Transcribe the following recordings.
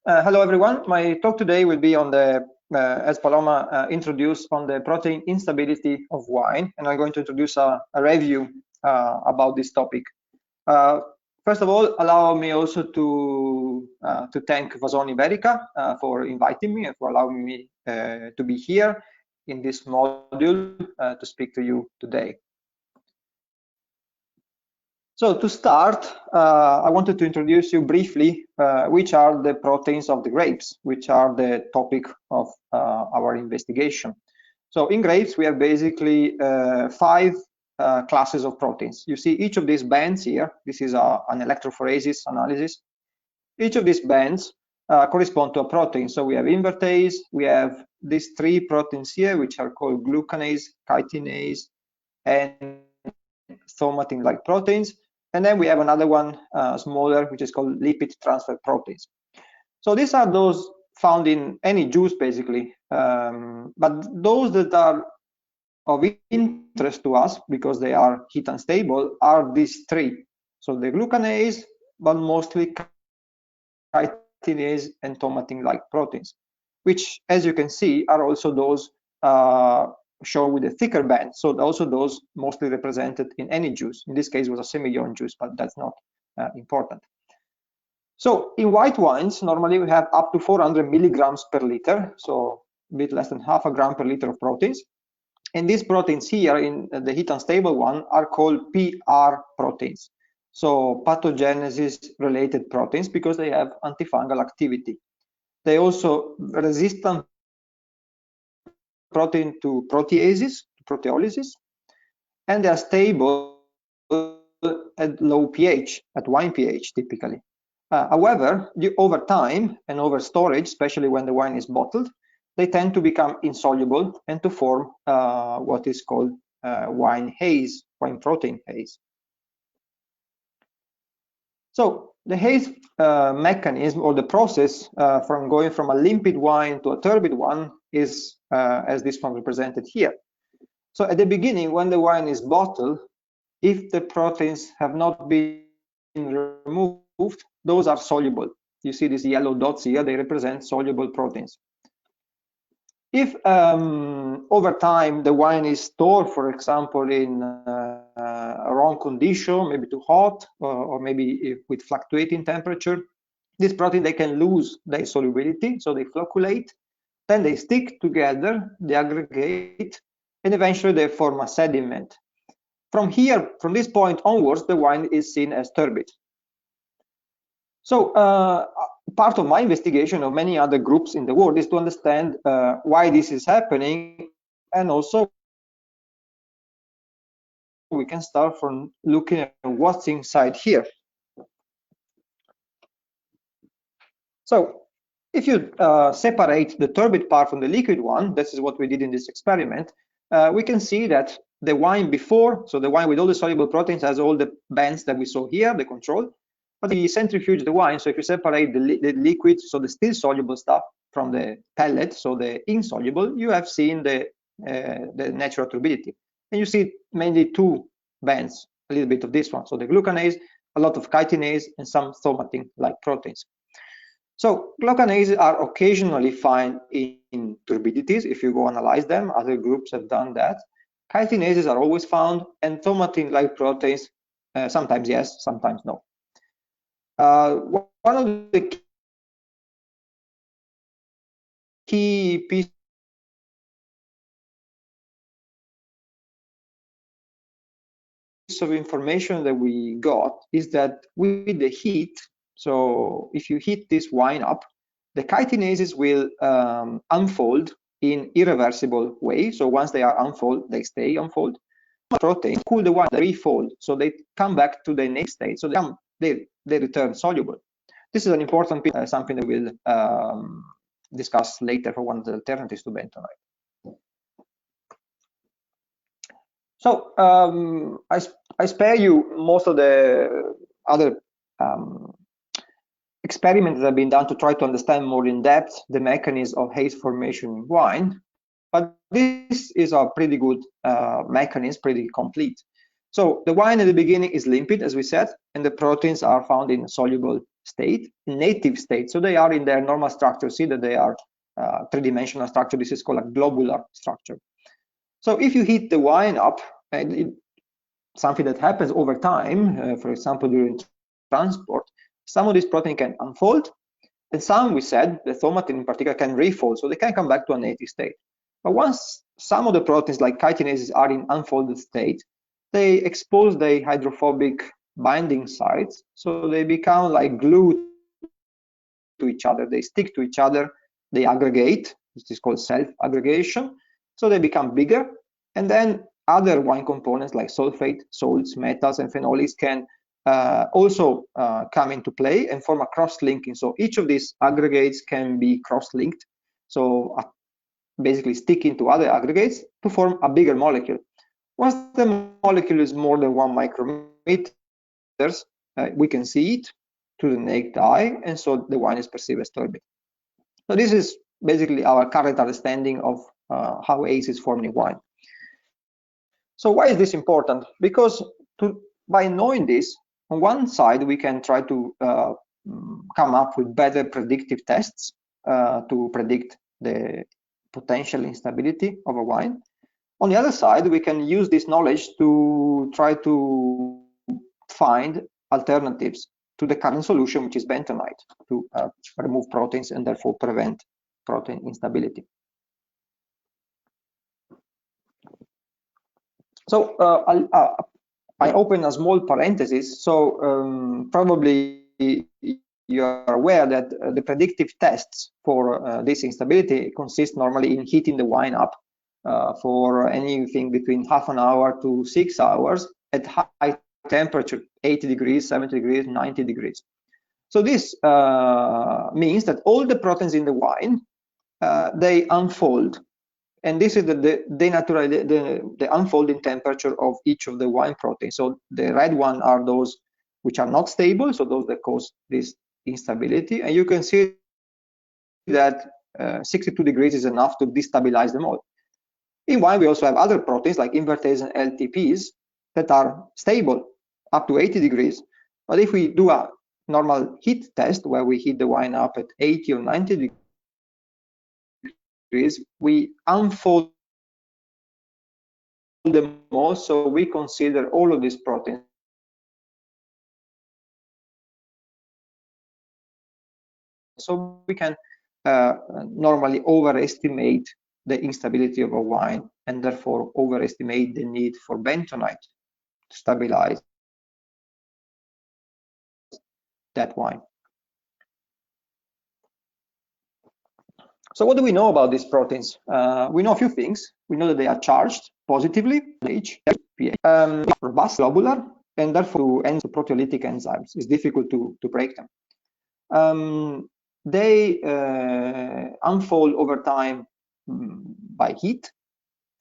Hello, everyone. My talk today will be on the, as Paloma introduced, on the protein instability of wine, and I'm going to introduce a review about this topic. First of all, allow me also to thank Vasoni Verica for inviting me and for allowing me to be here in this module to speak to you today. So to start, I wanted to introduce you briefly which are the proteins of the grapes, which are the topic of our investigation. So in grapes, we have basically 5 classes of proteins. You see each of these bands here. This is an electrophoresis analysis. Each of these bands correspond to a protein. So we have invertase, we have these 3 proteins here, which are called glucanase, chitinase, and chromatin-like proteins. And then we have another one smaller, which is called lipid transfer proteins. So these are those found in any juice, basically. But those that are of interest to us, because they are heat unstable, are these 3. So the glucanase, but mostly chitinase and chromatin-like proteins, which, as you can see, are also those shown with a thicker band. So also those mostly represented in any juice. In this case, it was a semi-ion juice, but that's not important. So in white wines, normally we have up to 400 milligrams per liter, so a bit less than half a gram per liter of proteins. And these proteins here in the heat unstable one are called PR proteins. So pathogenesis-related proteins, because they have antifungal activity. They also resistant protein to proteases, proteolysis, and they are stable at low pH, at wine pH typically. However, over time and over storage, especially when the wine is bottled, they tend to become insoluble and to form what is called wine haze, wine protein haze. So the haze mechanism, or the process from going from a limpid wine to a turbid one, is as this one represented here. So at the beginning, when the wine is bottled, if the proteins have not been removed, those are soluble. You see these yellow dots here, they represent soluble proteins. If over time the wine is stored, for example, in a wrong condition, maybe too hot, or maybe with fluctuating temperature, this protein, they can lose their solubility, so they flocculate, then they stick together, they aggregate, and eventually they form a sediment. From here, from this point onwards, the wine is seen as turbid. So part of my investigation of many other groups in the world is to understand why this is happening, and also we can start from looking at what's inside here. So if you separate the turbid part from the liquid one, this is what we did in this experiment, we can see that the wine before, so the wine with all the soluble proteins, has all the bands that we saw here, the control. But we centrifuge the wine, so if you separate the liquid, so the still soluble stuff, from the pellet, so the insoluble, you have seen the natural turbidity. And you see mainly 2 bands, a little bit of this one. So the glucanase, a lot of chitinase, and some chromatin-like proteins. So glucanases are occasionally found in turbidities. If you go analyze them, other groups have done that. Chitinases are always found, and chromatin-like proteins, sometimes yes, sometimes no. One of the key pieces of information that we got is that with the heat, so if you heat this wine up, the chitinases will unfold in irreversible way. So once they are unfold, they stay unfold. Protein cool the wine, they refold, so they come back to the next state. So they return soluble. This is an important piece, something that we'll discuss later for one of the alternatives to bentonite. So I spare you most of the other experiments that have been done to try to understand more in depth the mechanism of haze formation in wine, but this is a pretty good mechanism, pretty complete. So the wine at the beginning is limpid, as we said, and the proteins are found in soluble state, native state. So they are in their normal structure. See that they are three-dimensional structure. This is called a globular structure. So if you heat the wine up, and something that happens over time, for example, during transport, some of this protein can unfold, and some, we said, the chromatin in particular, can refold, so they can come back to a native state. But once some of the proteins, like chitinases, are in unfolded state, they expose the hydrophobic binding sites, so they become like glue to each other. They stick to each other, they aggregate, this is called self-aggregation, so they become bigger, and then other wine components like sulfate, salts, metals, and phenolics can also come into play and form a cross-linking. So each of these aggregates can be cross-linked, so basically sticking to other aggregates to form a bigger molecule. Once the molecule is more than 1 micrometers, we can see it to the naked eye, and so the wine is perceived as turbid. So this is basically our current understanding of how haze is formed in wine. So why is this important? Because by knowing this, on one side, we can try to come up with better predictive tests to predict the potential instability of a wine. On the other side, we can use this knowledge to try to find alternatives to the current solution, which is bentonite, to remove proteins and therefore prevent protein instability. So I open a small parenthesis. So probably you are aware that the predictive tests for this instability consist normally in heating the wine up for anything between half an hour to 6 hours at high temperature, 80 degrees, 70 degrees, 90 degrees. So this means that all the proteins in the wine, they unfold. And this is the unfolding temperature of each of the wine proteins. So the red one are those which are not stable, so those that cause this instability. And you can see that 62 degrees is enough to destabilize them all. In wine, we also have other proteins like invertase and LTPs that are stable up to 80 degrees. But if we do a normal heat test where we heat the wine up at 80 or 90 degrees, we unfold them all, so we consider all of these proteins. So we can normally overestimate the instability of a wine and therefore overestimate the need for bentonite to stabilize that wine. So what do we know about these proteins? We know a few things. We know that they are charged positively, pH, robust, globular, and therefore to proteolytic enzymes. It's difficult to break them. They unfold over time by heat,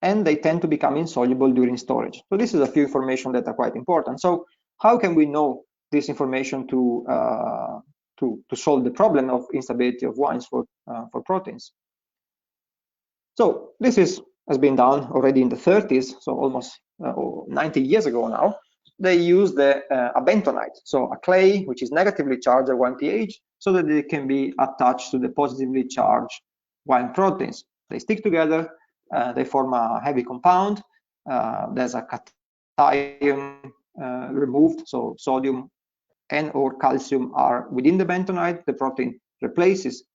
and they tend to become insoluble during storage. So this is a few information that are quite important. So how can we know this information to solve the problem of instability of wines for proteins? So this has been done already in the 30s, so almost 90 years ago now. They used a bentonite, so a clay which is negatively charged at 1 pH, so that they can be attached to the positively charged wine proteins. They stick together, they form a heavy compound. There's a cation removed, so sodium and or calcium are within the bentonite. The protein replaces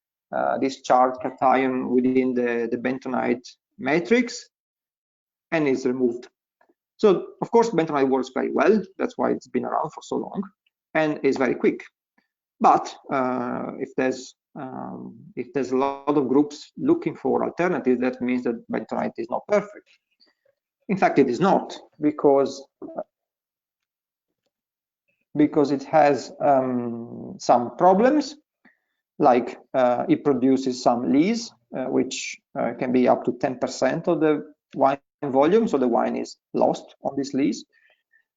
this charged cation within the bentonite matrix and is removed. So of course bentonite works very well, that's why it's been around for so long, and is very quick. But if there's a lot of groups looking for alternatives, that means that bentonite is not perfect. In fact, it is not, because it has some problems, like it produces some lees, which can be up to 10% of the wine volume, so the wine is lost on these lees.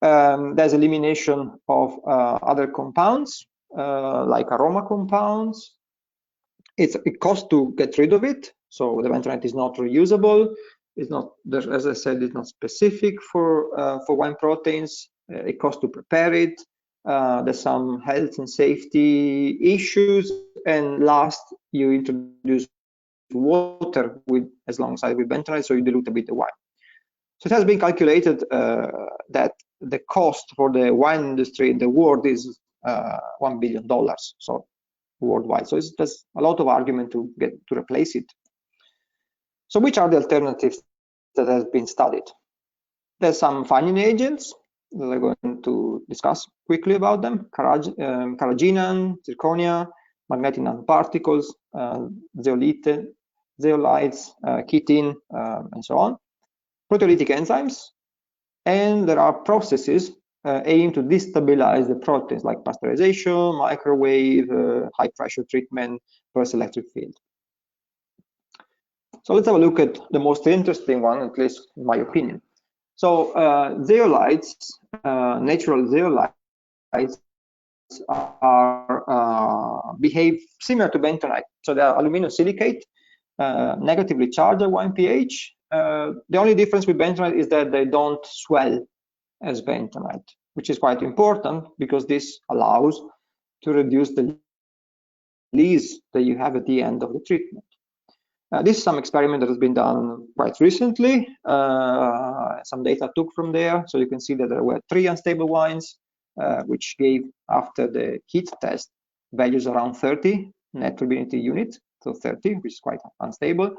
There's elimination of other compounds, like aroma compounds. It costs to get rid of it, so the bentonite is not reusable. It's not, as I said, it's not specific for wine proteins. It costs to prepare it. There's some health and safety issues, and last you introduce water with alongside with bentonite, so you dilute a bit the wine. So it has been calculated that the cost for the wine industry in the world is $1 billion, so worldwide. So there's a lot of argument to get to replace it. So which are the alternatives that have been studied? There's some fining agents that I'm going to discuss quickly about them: Carragenina, Circonio, magnetic nanoparticles, zeolites, chitin, and so on. Proteolytic enzymes, and there are processes aimed to destabilize the proteins, like pasteurization, microwave, high pressure treatment versus electric field. So let's have a look at the most interesting one, at least in my opinion. So zeolites, natural zeolites, behave similar to bentonite. So they are aluminum silicate, negatively charged at 1 pH. The only difference with bentonite is that they don't swell as bentonite, which is quite important because this allows to reduce the lees that you have at the end of the treatment. This is some experiment that has been done quite recently. Some data took from there. So you can see that there were 3 unstable wines, which gave, after the heat test, values around 30 net turbidity unit, so 30, which is quite unstable.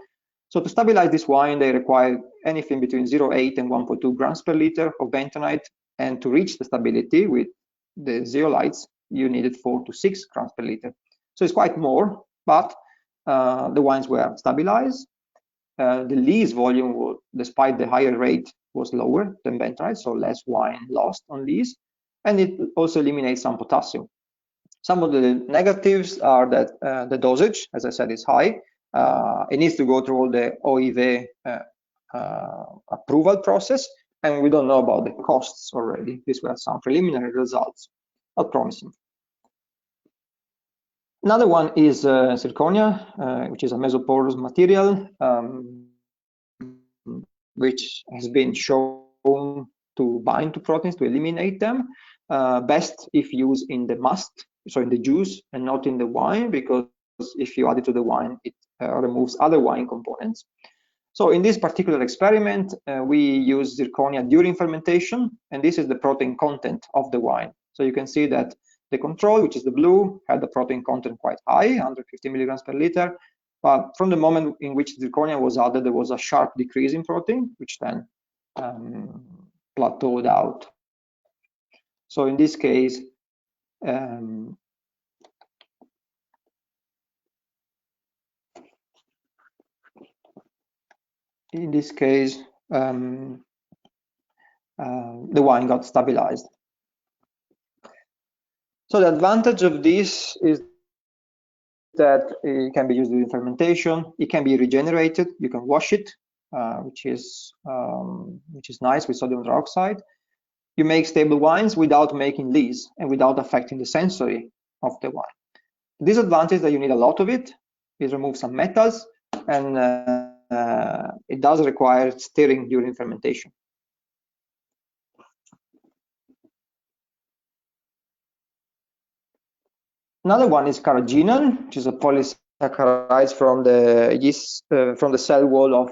So to stabilize this wine, they required anything between 0.8 and 1.2 grams per liter of bentonite. And to reach the stability with the zeolites, you needed 4 to 6 grams per liter. So it's quite more, but the wines were stabilized. The lees volume, despite the higher rate, was lower than bentonite, so less wine lost on lees. And it also eliminates some potassium. Some of the negatives are that the dosage, as I said, is high. It needs to go through all the OIV approval process, and we don't know about the costs already. These were some preliminary results, not promising. Another one is Circonio, which is a mesoporous material, which has been shown to bind to proteins, to eliminate them. Best if used in the must, so in the juice, and not in the wine, because if you add it to the wine, it removes other wine components. So in this particular experiment, we use Circonio during fermentation, and this is the protein content of the wine. So you can see that the control, which is the blue, had the protein content quite high, 150 milligrams per liter. But from the moment in which Circonio was added, there was a sharp decrease in protein, which then plateaued out. So in this case, the wine got stabilized. So the advantage of this is that it can be used during fermentation. It can be regenerated. You can wash it, which is nice with sodium dioxide. You make stable wines without making lees and without affecting the sensory of the wine. The disadvantage is that you need a lot of it. It removes some metals, and it does require stirring during fermentation. Another one is carrageenan, which is a polysaccharide from the yeast, from the cell wall of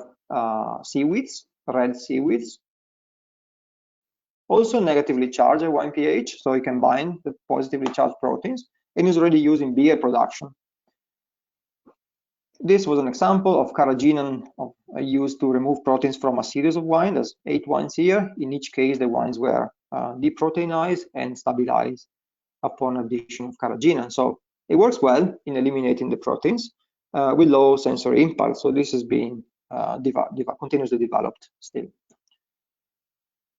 seaweeds, red seaweeds. Also negatively charged at 1 pH, so it can bind the positively charged proteins, and is already used in beer production. This was an example of carrageenan used to remove proteins from a series of wines. There's 8 wines here. In each case, the wines were deproteinized and stabilized upon addition of carrageenan. So it works well in eliminating the proteins with low sensory impact. So this is being continuously developed still.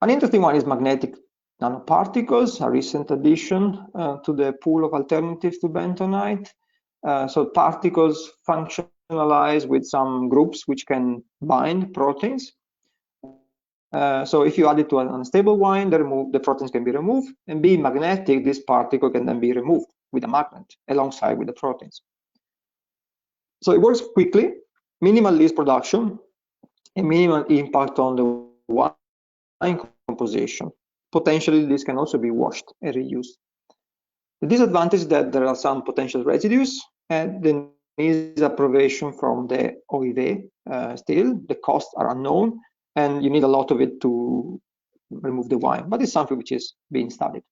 An interesting one is magnetic nanoparticles, a recent addition to the pool of alternatives to bentonite. So particles functionalize with some groups which can bind proteins. So if you add it to an unstable wine, the proteins can be removed, and being magnetic, this particle can then be removed with a magnet alongside with the proteins. So it works quickly, minimal lees production, and minimal impact on the wine composition. Potentially, this can also be washed and reused. The disadvantage is that there are some potential residues, and there needs approbation from the OIV still. The costs are unknown, and you need a lot of it to remove the wine, but it's something which is being studied.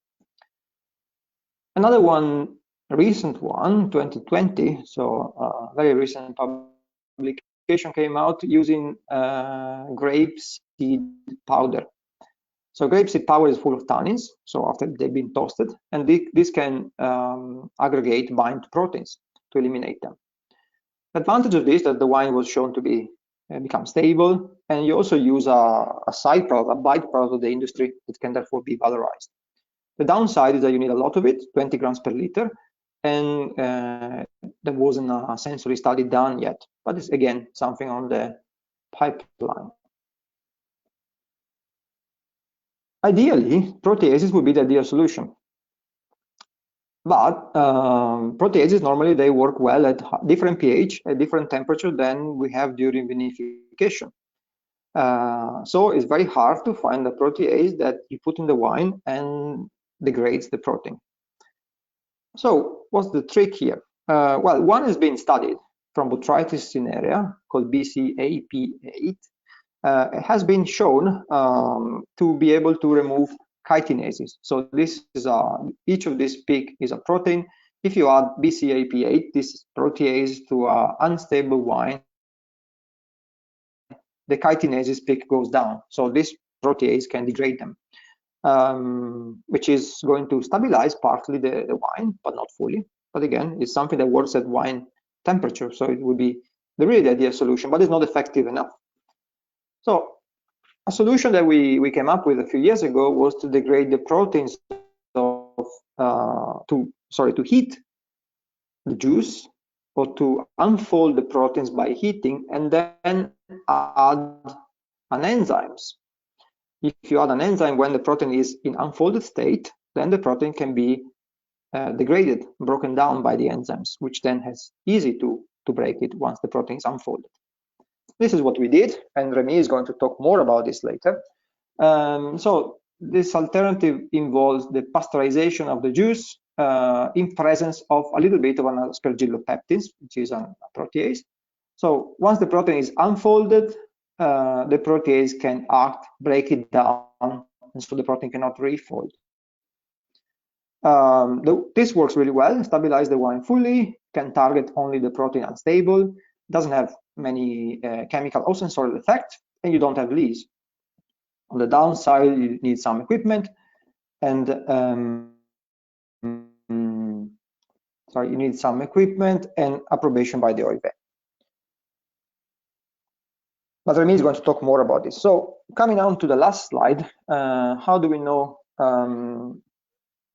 Another one, a recent one, 2020, so a very recent publication came out using grapeseed powder. So grapeseed powder is full of tannins, so after they've been toasted, and this can aggregate, bind to proteins to eliminate them. The advantage of this is that the wine was shown to be become stable, and you also use a side product, a byproduct of the industry that can therefore be valorized. The downside is that you need a lot of it, 20 grams per liter, and there wasn't a sensory study done yet, but it's again something on the pipeline. Ideally, proteases would be the ideal solution, but proteases normally they work well at different pH, at different temperature than we have during vinification. So it's very hard to find a protease that you put in the wine and degrades the protein. So what's the trick here? Well, one has been studied from Botrytis cinerea called BCAP8. It has been shown to be able to remove chitinases. So this is each of these peak is a protein. If you add BCAP8, this protease to an unstable wine, the chitinases peak goes down. So this protease can degrade them, which is going to stabilize partly the wine, but not fully. But again, it's something that works at wine temperature. So it would be the really ideal solution, but it's not effective enough. So a solution that we came up with a few years ago was to degrade the proteins to heat the juice, or to unfold the proteins by heating and then add an enzymes. If you add an enzyme when the protein is in unfolded state, then the protein can be degraded, broken down by the enzymes, which then has easy to break it once the protein is unfolded. This is what we did, and Remy is going to talk more about this later. So this alternative involves the pasteurization of the juice in presence of a little bit of an aspergillopectins, which is a protease. So once the protein is unfolded, the protease can act, break it down, and so the protein cannot refold. This works really well, stabilize the wine fully, can target only the protein unstable, doesn't have many chemical or sensorial effects, and you don't have lees. On the downside, you need some equipment, and you need some equipment and approbation by the OIV. But Remy is going to talk more about this. So coming on to the last slide, how do we know?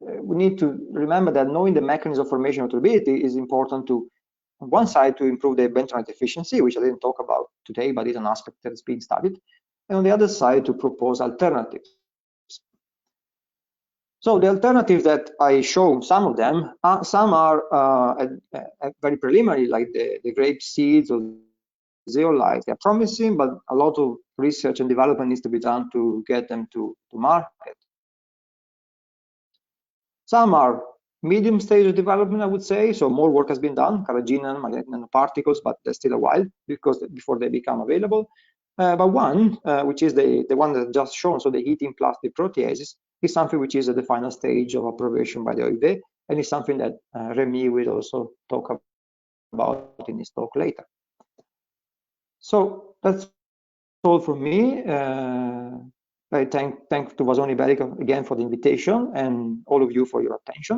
We need to remember that knowing the mechanism of formation of turbidity is important to, on one side, to improve the bentonite efficiency, which I didn't talk about today, but is an aspect that is being studied, and on the other side, to propose alternatives. So the alternatives that I show, some of them, some are very preliminary, like the grape seeds or zeolites. They're promising, but a lot of research and development needs to be done to get them to market. Some are medium stage of development, I would say, so more work has been done, Carragenina, magnetic nanoparticles, but there's still a while before they become available. But one, which is the one that I just shown, so the heating plus the proteases, is something which is at the final stage of approbation by the OIV, and is something that Remy will also talk about in his talk later. So that's all from me. I thank to Vasoni Berica again for the invitation, and all of you for your attention.